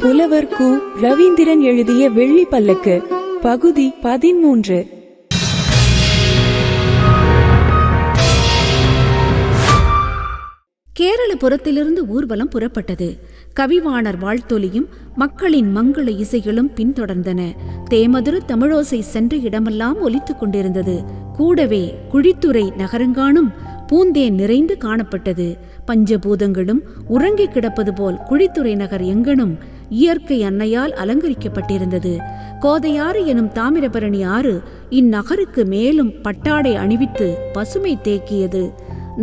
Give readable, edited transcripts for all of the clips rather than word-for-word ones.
புலவர் கு. ரவீந்திரன் எழுதிய வெள்ளி பல்லக்கு பகுதி 13. கேரளபுரத்திலிருந்து ஊர்வலம் புறப்பட்டது. கவிவாணர் வாழ்த்தொலியும் மக்களின் மங்கள இசைகளும் பின்தொடர்ந்தன. தேமதுர தமிழோசை சென்ற இடமெல்லாம் ஒலித்துக் கொண்டிருந்தது. கூடவே குழித்துறை நகரங்கானும் பூந்தேன் நிறைந்து காணப்பட்டது. பஞ்சபூதங்களும் உறங்கி கிடப்பது போல் குழித்துறை நகர் எங்கனும் இயற்கை அன்னையால் அலங்கரிக்கப்பட்டிருந்தது. கோதையாறு எனும் தாமிரபரணி ஆறு இந்நகருக்கு மேலும் பட்டாடை அணிவித்து பசுமை தேக்கியது.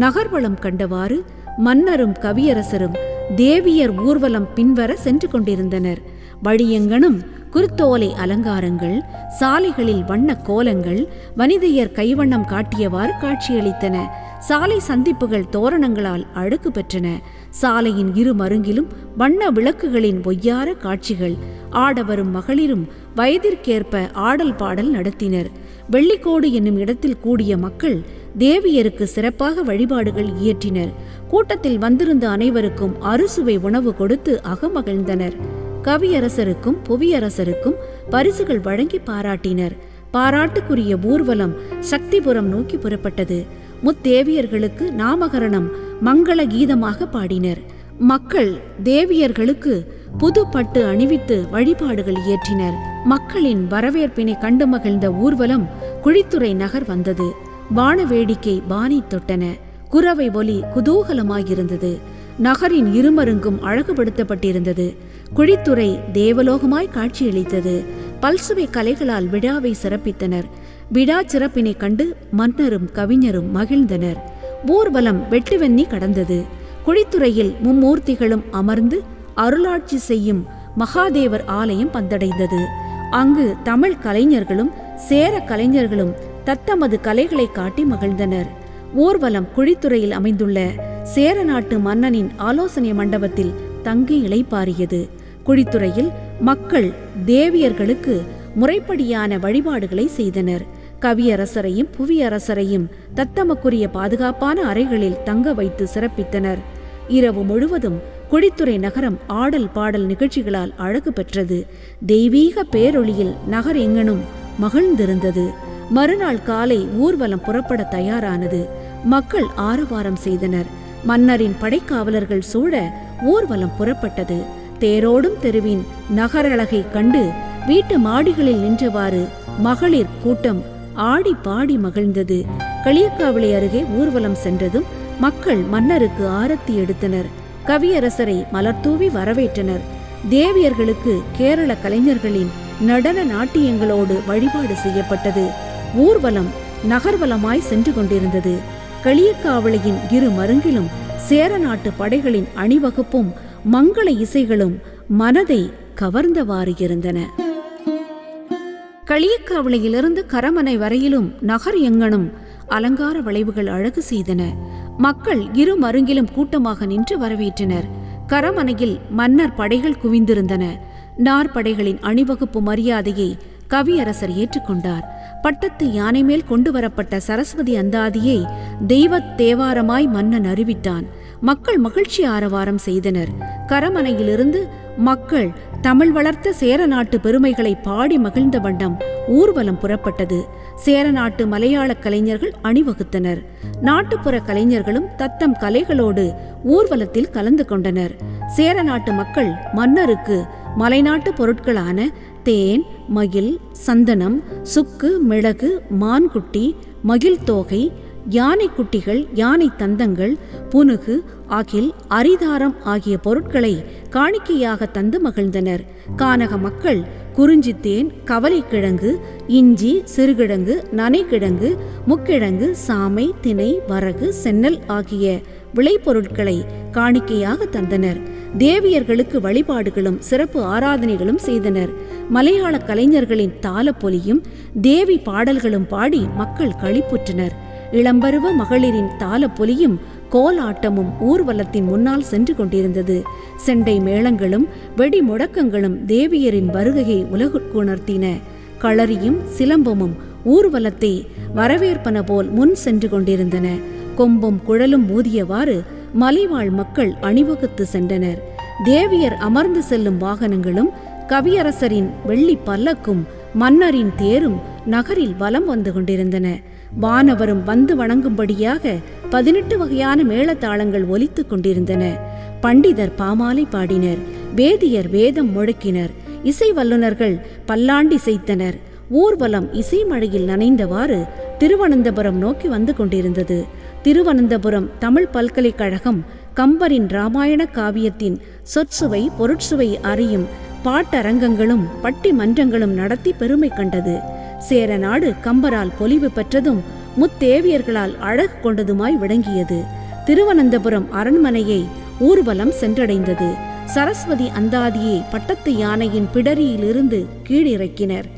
நகர்வளம் கண்டவாறு மன்னரும் கவியரசரும் தேவியர் ஊர்வலம் பின்வர சென்று கொண்டிருந்தனர். வழியெங்கனும் குருத்தோலை அலங்காரங்கள், சாலைகளில் வண்ண கோலங்கள் வனிதையர் கைவண்ணம் காட்டியவாறு காட்சியளித்தன. சாலை சந்திப்புகள் தோரணங்களால் அழகு பெற்றன. சாலையின் இரு மருங்கிலும் வண்ண விளக்குகளின் ஒய்யார காட்சிகள். ஆடவரும் மகளிரும் வயதிற்கேற்ப ஆடல் பாடல் நடத்தினர். வெள்ளிக்கோடு என்னும் இடத்தில் கூடிய மக்கள் தேவியருக்கு சிறப்பாக வழிபாடுகள் இயற்றினர். கூட்டத்தில் வந்திருந்த அனைவருக்கும் அறுசுவை உணவு கொடுத்து அகமகிழ்ந்தனர். கவியரசருக்கும் புவியரசருக்கும் பரிசுகள் வழங்கி பாராட்டினர். பாராட்டுக்குரிய ஊர்வலம் சக்திபுரம் நோக்கி புறப்பட்டது. முத்தேவியர்களுக்கு நாமகரணம் மங்கள கீதமாக பாடினர். மக்கள் தேவியர்களுக்கு புது பட்டு அணிவித்து வழிபாடுகள் இயற்றினர். மக்களின் வரவேற்பினை கண்டு மகிழ்ந்த ஊர்வலம் குழித்துறை நகர் வந்தது. வான வேடிக்கை வானை தொட்டன. குரவை ஒலி குதூகலமாயிருந்தது. நகரின் இருமருங்கும் அழகுபடுத்தப்பட்டிருந்தது. குழித்துறை தேவலோகமாய் காட்சியளித்தது. பல்சுவை கலைகளால் விழாவை சிறப்பித்தனர். விழா சிறப்பினை கண்டு மன்னரும் கவிஞரும் மகிழ்ந்தனர். ஊர்வலம் வெட்டுவெண்ணி கடந்தது. குழித்துறையில் மும்மூர்த்திகளும் அமர்ந்து அருளாட்சி செய்யும் மகாதேவர் ஆலயம் வந்தடைந்தது. அங்கு தமிழ் கலைஞர்களும் சேர கலைஞர்களும் தத்தமது கலைகளை காட்டி மகிழ்ந்தனர். ஊர்வலம் குழித்துறையில் அமைந்துள்ள சேர நாட்டு மன்னனின் ஆலோசனை மண்டபத்தில் தங்கி இளைப்பாறியது. குழித்துறையில் மக்கள் தேவியர்களுக்கு முறைப்படியான வழிபாடுகளை செய்தனர். கவியரசரையும் புவியரசரையும் தத்தமக்குரிய பாதுகாப்பான அறைகளில் தங்க வைத்து சிறப்பித்தனர். இரவு முழுவதும் குழித்துறை நகரம் ஆடல் பாடல் நிகழ்ச்சிகளால் அழகு பெற்றது. தெய்வீக பேரொளியில் நகர் எங்கனும் மகிழ்ந்திருந்தது. மறுநாள் காலை ஊர்வலம் புறப்பட தயாரானது. மக்கள் ஆரவாரம் செய்தனர். மன்னரின் படைக்காவலர்கள் சூழ ஊர்வலம் புறப்பட்டது. தேரோடும் தெருவின் நகரழகை கண்டு வீட்டு மாடிகளில் நின்றவாறு மகளிர் கூட்டம் ஆடி பாடி மகிழ்ந்தது. களியக்காவிளை அருகே ஊர்வலம் சென்றதும் மக்கள் மன்னருக்கு ஆரத்தி எடுத்தனர். கவியரசரை மலர்தூவி வரவேற்றனர். தேவியர்களுக்கு கேரள கலைஞர்களின் நடன நாட்டியங்களோடு வழிபாடு செய்யப்பட்டது. ஊர்வலம் நகர்வலமாய் சென்று கொண்டிருந்தது. களியக்காவிளையின் இரு மருங்கிலும் சேர நாட்டு படைகளின் அணிவகுப்பும் மங்கள இசைகளும் மனதை கவர்ந்தவாறு இருந்தன. களியக்காவிளையிலிருந்து கரமனை வரையிலும் நகர் எங்கனும் அலங்கார வளைவுகள் அழகு செய்தன. மக்கள் இரு மருங்கிலும் கூட்டமாக நின்று வரவேற்றனர். கரமனையில் மன்னர் படைகள் குவிந்திருந்தன. நாற்படைகளின் அணிவகுப்பு மரியாதையை கவியரசர் ஏற்றுக்கொண்டார். பட்டத்து யானை மேல் கொண்டு வரப்பட்ட சரஸ்வதி அந்தாதியை தெய்வத் தேவாரமாய் மன்னன் அறிவித்தான். மக்கள் மகிழ்ச்சி ஆரவாரம் செய்தனர். கரமனையிலிருந்து மக்கள் தமிழ் வளர்த்த சேர நாட்டு பெருமைகளை பாடி மகிழ்ந்த வண்ணம் ஊர்வலம் புறப்பட்டது. சேர நாட்டு மலையாள கலைஞர்கள் அணிவகுத்தனர். நாட்டுப்புற கலைஞர்களும் தத்தம் கலைகளோடு ஊர்வலத்தில் கலந்து கொண்டனர். சேர நாட்டு மக்கள் மன்னருக்கு மலைநாட்டு பொருட்களான தேன், மயில், சந்தனம், சுக்கு, மிளகு, மான்குட்டி, மகிழ் தோகை, யானை குட்டிகள், யானை தந்தங்கள், புனுகு, அகில், அரிதாரம் ஆகிய பொருட்களை காணிக்கையாக தந்து மகிழ்ந்தனர். கானக மக்கள் குறிஞ்சித்தேன், கவலைக்கிழங்கு, இஞ்சி, சிறுகிழங்கு, நனைக்கிழங்கு, முக்கிழங்கு, சாமை, திணை, வரகு, சென்னல் ஆகிய விளைபொருட்களை காணிக்கையாக தந்தனர். தேவியர்களுக்கு வழிபாடுகளும் சிறப்பு ஆராதனைகளும் செய்தனர். மலையாள கலைஞர்களின் தாளப்பொலியும் தேவி பாடல்களும் பாடி மக்கள் களிப்புற்றனர். இளம்பருவ மகளிரின் தாளப்பொலியும் கோலாட்டமும் ஊர்வலத்தின் முன்னால் சென்று கொண்டிருந்தது. செண்டை மேளங்களும் வெடி முழக்கங்களும் தேவியரின் வருகையை உலகுக்கு உணர்த்தின. களரியும் சிலம்பமும் ஊர்வலத்தை வரவேற்பன போல் முன் சென்று கொண்டிருந்தன. கொம்பும் குழலும் ஊதியவாறு மலைவாழ் மக்கள் அணிவகுத்து சென்றனர். தேவியர் அமர்ந்து செல்லும் வாகனங்களும் கவியரசரின் வெள்ளி பல்லக்கும் மன்னரின் தேரும் நகரில் வலம் வந்து கொண்டிருந்தன. வானவரும் வந்து வணங்கும்படியாக 18 வகையான மேளதாளங்கள் ஒலித்துக் கொண்டிருந்தன. பண்டிதர் பாமாலை பாடினர், வேதியர் வேதம் முழக்கினர், இசை வல்லுநர்கள் பல்லாண்டி இசைத்தனர். ஊர்வலம் இசை மழையில் நனைந்தவாறு திருவனந்தபுரம் நோக்கி வந்து கொண்டிருந்தது. திருவனந்தபுரம் தமிழ் பல்கலைக்கழகம் கம்பரின் இராமாயண காவியத்தின் சொற்சுவை பொருட்சுவை அறியும் பாட்டரங்கங்களும் பட்டி மன்றங்களும் நடத்தி பெருமை கண்டது. சேர நாடு கம்பரால் பொலிவு பெற்றதும் முத்தேவியர்களால் அழகு கொண்டதுமாய் விளங்கியது. திருவனந்தபுரம் அரண்மனையை ஊர்வலம் சென்றடைந்தது. சரஸ்வதி அந்தாதியை பட்டத்து யானையின் பிடரியிலிருந்து கீழிறக்கினர்.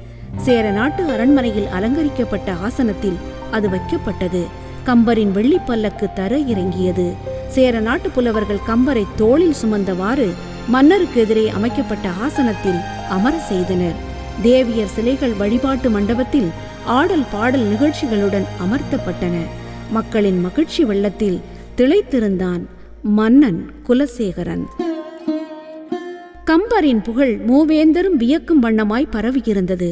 சேர நாட்டு அரண்மனையில் அலங்கரிக்கப்பட்ட ஆசனத்தில் அது வைக்கப்பட்டது. கம்பரின் வெள்ளிப்பல்லக்கு தர இறங்கியது. சேர நாட்டு புலவர்கள் கம்பரை தோளில் சுமந்தவாறு மன்னருக்கு எதிரே அமைக்கப்பட்ட ஆசனத்தில் அமர செய்தனர். தேவியர் சிலைகள் வழிபாட்டு மண்டபத்தில் ஆடல் பாடல் நிகழ்ச்சிகளுடன் அமர்த்தப்பட்டன. மக்களின் மகிழ்ச்சி வெள்ளத்தில் திளைத்திருந்தான் மன்னன் குலசேகரன். கம்பரின் புகழ் மூவேந்தரும் வியக்கும் வண்ணமாய் பரவியிருந்தது.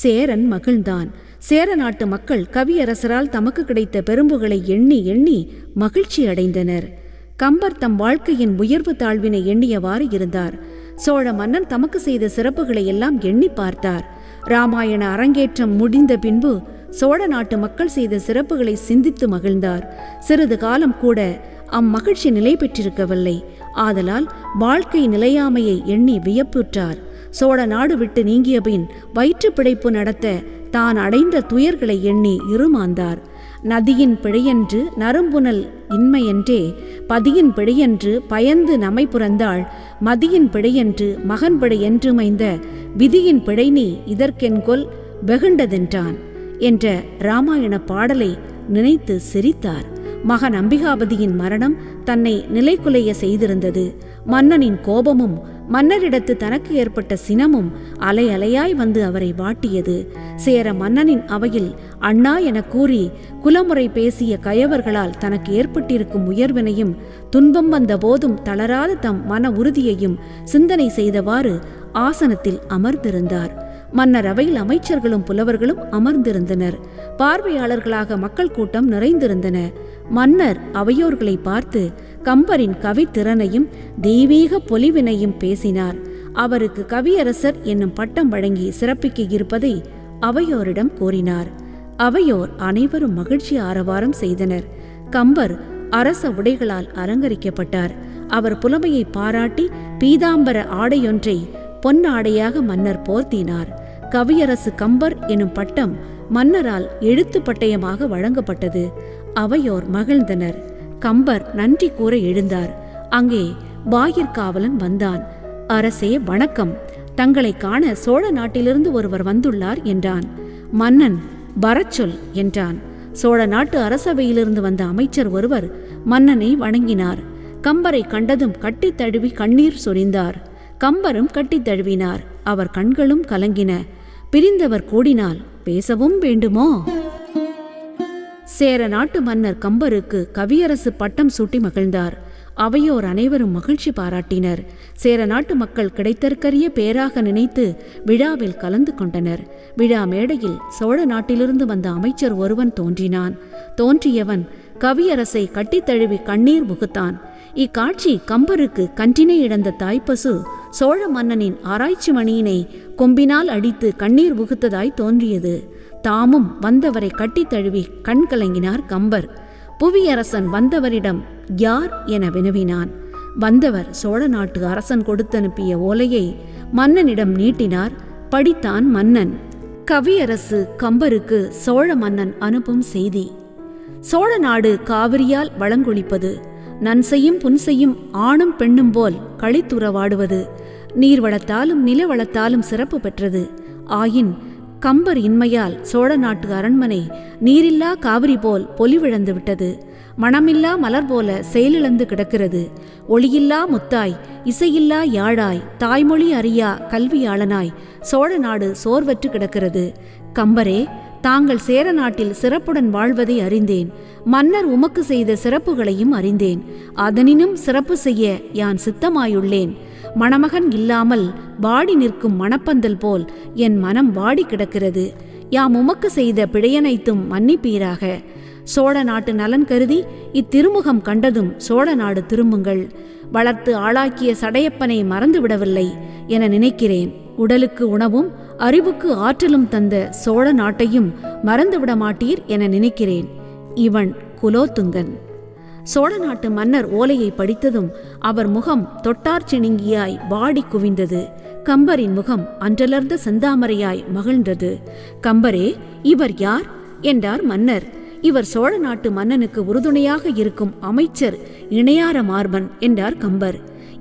சேரன் மகிழ்ந்தான். சேர நாட்டு மக்கள் கவியரசரால் தமக்கு கிடைத்த பெரும்புகளை எண்ணி எண்ணி மகிழ்ச்சி அடைந்தனர். கம்பர் தம் வாழ்க்கையின் உயர்வு தாழ்வினை எண்ணியவாறு இருந்தார். சோழ மன்னன் தமக்கு செய்த சிறப்புகளை எல்லாம் எண்ணி பார்த்தார். இராமாயண அரங்கேற்றம் முடிந்த பின்பு சோழ நாட்டு மக்கள் செய்த சிறப்புகளை சிந்தித்து மகிழ்ந்தார். சிறிது காலம் கூட அம்மகிழ்ச்சி நிலை பெற்றிருக்கவில்லை. ஆதலால் வாழ்க்கை நிலையாமையை எண்ணி வியப்புற்றார். சோழ நாடு விட்டு நீங்கிய பின் வயிற்று பிழைப்பு நடத்த தான் அடைந்த துயர்களை எண்ணி இருமாந்தார். நதியின் பிழையன்று நறும்புனல் இன்மையன்றே, பதியின் பிழையன்று பயந்து நமை புறந்தாள், மதியின் பிழையன்று மகன் பிழையன்று மைந்த விதியின் பிழை நீ இதற்கென்கொல் வெகுண்டதென்றான் என்ற இராமாயண பாடலை நினைத்து சிரித்தார். மகன் அம்பிகாபதியின் மரணம் தன்னை நிலைகுலைய செய்திருந்தது. மன்னனின் கோபமும் மன்னரிடத்து தனக்கு ஏற்பட்ட சினமும் அலை அலையாய் வந்து அவரை வாட்டியது. சேர மன்னனின் அவையில் அண்ணா என கூறி குலமுறை பேசிய கயவர்களால் தனக்கு ஏற்பட்டிருக்கும் உயர்வினையும் துன்பம் வந்த போதும் தளராத தம் மன உறுதியையும் சிந்தனை செய்தவாறு ஆசனத்தில் அமர்ந்திருந்தார். மன்னர் அவையில் அமைச்சர்களும் புலவர்களும் அமர்ந்திருந்தனர். பார்வையாளர்களாக மக்கள் கூட்டம் நிறைந்திருந்தன. மன்னர் அவையோர்களை பார்த்து கம்பரின் கவித்திறனையும் தெய்வீக பொலிவினையும் பேசினார். அவருக்கு கவியரசர் என்னும் பட்டம் வழங்கி சிறப்பிக்க இருப்பதை அவையோரிடம் கூறினார். அவையோர் அனைவரும் மகிழ்ச்சி ஆரவாரம் செய்தனர். கம்பர் அரச உடைகளால் அலங்கரிக்கப்பட்டார். அவர் புலமையை பாராட்டி பீதாம்பர ஆடையொன்றை பொன்னாடையாக மன்னர் போர்த்தினார். கவியரசு கம்பர் எனும் பட்டம் மன்னரால் எழுத்து பட்டயமாக வழங்கப்பட்டது. அவையோர் மகிழ்ந்தனர். கம்பர் நன்றி கூற எழுந்தார். அங்கே வாயிற்காவலன் வந்தான். அரசே வணக்கம், தங்களை காண சோழ நாட்டிலிருந்து ஒருவர் வந்துள்ளார் என்றான். மன்னன் வரச்சொல் என்றான். சோழ நாட்டு அரசவையிலிருந்து வந்த அமைச்சர் ஒருவர் மன்னனை வணங்கினார். கம்பரை கண்டதும் கட்டி தழுவி கண்ணீர் சொரிந்தார். கம்பரும் கட்டி தழுவினார். அவர் கண்களும் கலங்கின. பிரிந்தவர் கூடினால் பேசவும் வேண்டுமோ? சேர நாட்டு மன்னர் கம்பருக்கு கவியரசு பட்டம் சூட்டி மகிழ்ந்தார். அவையோர் அனைவரும் மகிழ்ச்சி பாராட்டினர். சேர நாட்டு மக்கள் கிடைத்தற்கரிய பேராக நினைத்து விழாவில் கலந்து கொண்டனர். விழா மேடையில் சோழ நாட்டிலிருந்து வந்த அமைச்சர் ஒருவன் தோன்றினான். தோன்றியவன் கவியரசை கட்டித்தழுவி கண்ணீர் முகுத்தான். இக்காட்சி கம்பருக்கு கன்றினை இழந்த தாய்ப்பசு சோழ மன்னனின் ஆராய்ச்சி மணியினை கொம்பினால் அடித்து கண்ணீர் முகுத்ததாய் தோன்றியது. தாமும் வந்தவரை கட்டி தழுவி கண் கலங்கினார் கம்பர். புவியரசன் வந்தவரிடம் யார் என வினவினான். வந்தவர் சோழ நாட்டு அரசன் கொடுத்தனுப்பிய ஓலையை மன்னனிடம் நீட்டினார். படித்தான் மன்னன். கவியரசு கம்பருக்கு சோழ மன்னன் அனுப்பும் செய்தி. சோழ நாடு காவிரியால் வளங்கொழிப்பது, நன்செய்யும் புன்செய்யும் ஆணும் பெண்ணும் போல் களித்துறவாடுவது, நீர்வளத்தாலும் நிலவளத்தாலும் சிறப்பு பெற்றது. ஆயின் கம்பர் இன்மையால் சோழ நாட்டு அரண்மனை நீரில்லா காவிரி போல் பொலிவிழந்து விட்டது. மணமில்லா மலர் போல செயலிழந்து கிடக்கிறது. ஒளியில்லா முத்தாய், இசையில்லா யாழாய், தாய்மொழி அறியா கல்வியாளனாய் சோழ நாடு சோர்வற்று கிடக்கிறது. கம்பரே, தாங்கள் சேர நாட்டில் சிறப்புடன் வாழ்வதை அறிந்தேன். மன்னர் உமக்கு செய்த சிறப்புகளையும் அறிந்தேன். அதனினும் சிறப்பு செய்ய யான் சித்தமாயுள்ளேன். மணமகன் இல்லாமல் வாடி நிற்கும் மணப்பந்தல் போல் என் மனம் வாடி கிடக்கிறது. யாம் உமக்கு செய்த பிழையனைத்தும் மன்னிப்பீராக. சோழ நாட்டு நலன் கருதி இத்திருமுகம் கண்டதும் சோழ நாடு திரும்புங்கள். வளர்த்து ஆளாக்கிய சடையப்பனை மறந்துவிடவில்லை என நினைக்கிறேன். உடலுக்கு உணவும் அறிவுக்கு ஆற்றலும் தந்த சோழ நாட்டையும் மறந்துவிட மாட்டீர் என நினைக்கிறேன். இவன் குலோத்துங்கன். சோழ நாட்டு மன்னர் ஓலையை படித்ததும் அவர் முகம் தொட்டார் சிணுங்கியாய் வாடி குவிந்தது. கம்பரின் முகம் அன்றலர்ந்த செந்தாமரையாய் மகிழ்ந்தது. கம்பரே, இவர் யார் என்றார் மன்னர். இவர் சோழ நாட்டு மன்னனுக்கு உறுதுணையாக இருக்கும் அமைச்சர் இணையார மார்பன் என்றார் கம்பர்.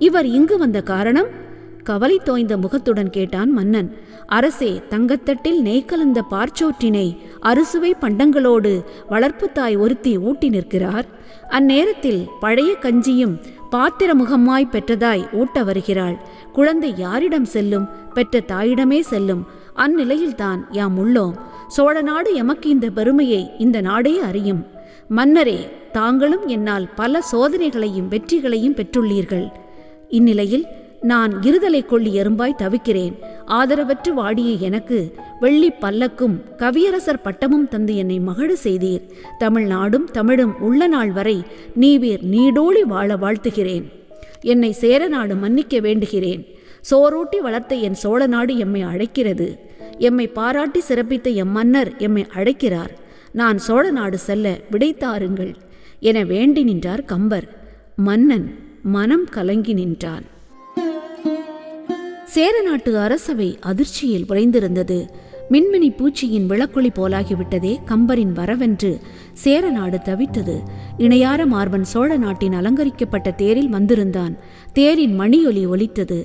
இவர் இங்கு வந்த காரணம்? கவலை தோய்ந்த முகத்துடன் கேட்டான் மன்னன். அரசே, தங்கத்தட்டில் நெய் கலந்த பார்ச்சோற்றினை அறுசுவை பண்டங்களோடு வளர்ப்பு தாய் ஒருத்தி ஊட்டி நிற்கிறார். அந்நேரத்தில் பழைய கஞ்சியும் பாத்திர முகமாய் பெற்றதாய் ஊட்ட வருகிறாள். குழந்தை யாரிடம் செல்லும்? பெற்ற தாயிடமே செல்லும். அந்நிலையில்தான் யாம் உள்ளோம். சோழ நாடு எமக்கு இந்த பெருமையை இந்த நாடே அறியும். மன்னரே, தாங்களும் என்னால் பல சோதனைகளையும் வெற்றிகளையும் பெற்றுள்ளீர்கள். இந்நிலையில் நான் இருதலை கொள்ளி எறும்பாய் தவிக்கிறேன். ஆதரவற்று வாடிய எனக்கு வெள்ளி பல்லக்கும் கவியரசர் பட்டமும் தந்து என்னை மகிழ செய்தீர். தமிழ்நாடும் தமிழும் உள்ள நாள் வரை நீவீர் நீடோழி வாழ வாழ்த்துகிறேன். என்னை சேர நாடு மன்னிக்க வேண்டுகிறேன். சோறூட்டி வளர்த்த என் சோழ நாடு எம்மை அழைக்கிறது. எம்மை பாராட்டி சிறப்பித்த எம் மன்னர் எம்மை அழைக்கிறார். நான் சோழ நாடு செல்ல விடைத்தாருங்கள் என வேண்டி நின்றார் கம்பர். மன்னன் மனம் கலங்கி நின்றான். சேர நாட்டு அரசவை அதிர்ச்சியில் உறைந்திருந்தது. மின்மினி பூச்சியின் விளக்கொளி போலாகிவிட்டதே கம்பரின் வரவென்று சேர நாடு தவித்தது. இணையார மார்பன் சோழ நாட்டின் அலங்கரிக்கப்பட்ட தேரில் வந்திருந்தான். தேரின் மணியொலி ஒலித்தது.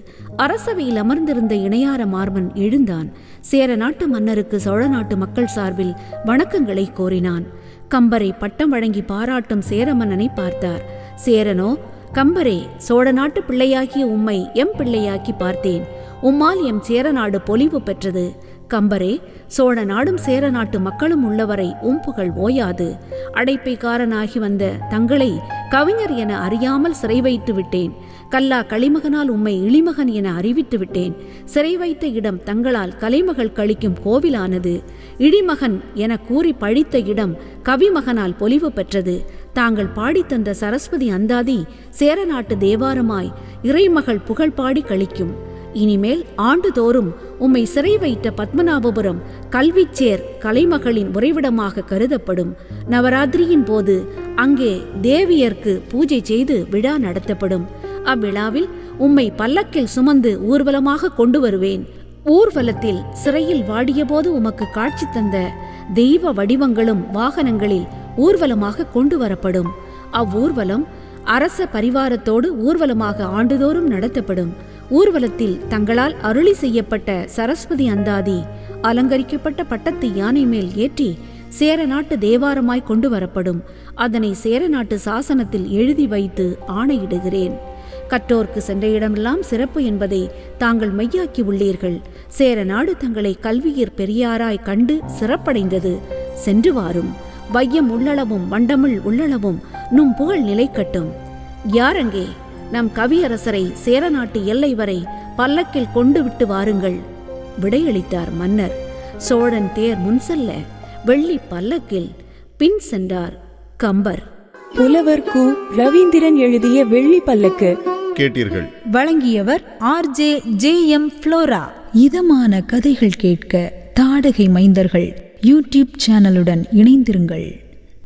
அரசவையில் அமர்ந்திருந்த இணையார மார்பன் எழுந்தான். சேர நாட்டு மன்னருக்கு சோழ நாட்டு மக்கள் சார்பில் வணக்கங்களை கோரினான். கம்பரை பட்டம் வழங்கி பாராட்டும் சேர மன்னனை பார்த்தார். சேரனோ, கம்பரே, சோழ நாட்டு பிள்ளையாகிய உம்மை எம் பிள்ளையாக்கி பார்த்தேன். உம்மால் எம் சேர நாடு பொலிவு பெற்றது. கம்பரே, சோழ நாடும் சேர நாட்டு மக்களும் உள்ளவரை புகழ் ஓயாது. அடைப்பைக்காரனாகி வந்த தங்களை கவிஞர் என அறியாமல் சிறை வைத்து விட்டேன். கல்லா களிமகனால் உம்மை இளிமகன் என அறிவித்து விட்டேன். சிறை வைத்த இடம் தங்களால் கலைமகள் கழிக்கும் கோவிலானது. இழிமகன் என கூறி பழித்த இடம் கவிமகனால் பொலிவு பெற்றது. தாங்கள் பாடித்தந்த சரஸ்வதி அந்தாதி சேர நாட்டு தேவாரமாய் இறைமகள் புகழ் பாடி கழிக்கும். இனிமேல் ஆண்டுதோறும் உம்மை சிறை வைத்த பத்மநாபபுரம் கல்விச்சேர் கலைமகளின் உறைவிடமாக கருதப்படும். நவராத்திரியின் போது அங்கே தேவியர்க்கு பூஜை செய்து விழா நடத்தப்படும். அவ்விழாவில் உம்மை பல்லக்கில் சுமந்து ஊர்வலமாக கொண்டு வருவேன். ஊர்வலத்தில் சிறையில் வாடியபோது உமக்கு காட்சி தந்த தெய்வ வடிவங்களும் வாகனங்களில் ஊர்வலமாக கொண்டு வரப்படும். அவ்வூர்வலம் அரச பரிவாரத்தோடு ஊர்வலமாக ஆண்டுதோறும் நடத்தப்படும். ஊர்வலத்தில் தங்களால் அருளி செய்யப்பட்ட சரஸ்வதி அந்தாதி அலங்கரிக்கப்பட்ட பட்டத்து யானை மேல் ஏற்றி சேர நாட்டு தேவாரமாய் கொண்டு வரப்படும். அதனை சேர நாட்டு சாசனத்தில் எழுதி வைத்து ஆணையிடுகிறேன். கற்றோர்க்கு சென்ற இடமெல்லாம் சிறப்பு என்பதை தாங்கள் மெய்யாக்கி உள்ளீர்கள். சேர நாடு தங்களை கல்வியர் பெரியாராய் கண்டு சிறப்படைந்தது. சென்று வாரும். வையம் உள்ளளவும் வண்டமிழ் உள்ளளவும் நும் புகழ் நிலைக்கட்டும். யாரங்கே? நம் கவியரசரை சேர நாட்டு எல்லை வரை பல்லக்கில் கொண்டு விட்டு வாருங்கள். விடையளித்தார் மன்னர். சோழன் தேர் முன் செல்ல வெள்ளி பல்லக்கில் பின் சென்றார் கம்பர். புலவர் கு. ரவீந்திரன் எழுதிய வெள்ளி பல்லக்கு கேட்டீர்கள். வழங்கியவர் RJ ஃப்ளோரா. இதமான கதைகள் கேட்க தாடகை மைந்தர்கள் யூடியூப் சேனலுடன் இணைந்திருங்கள்.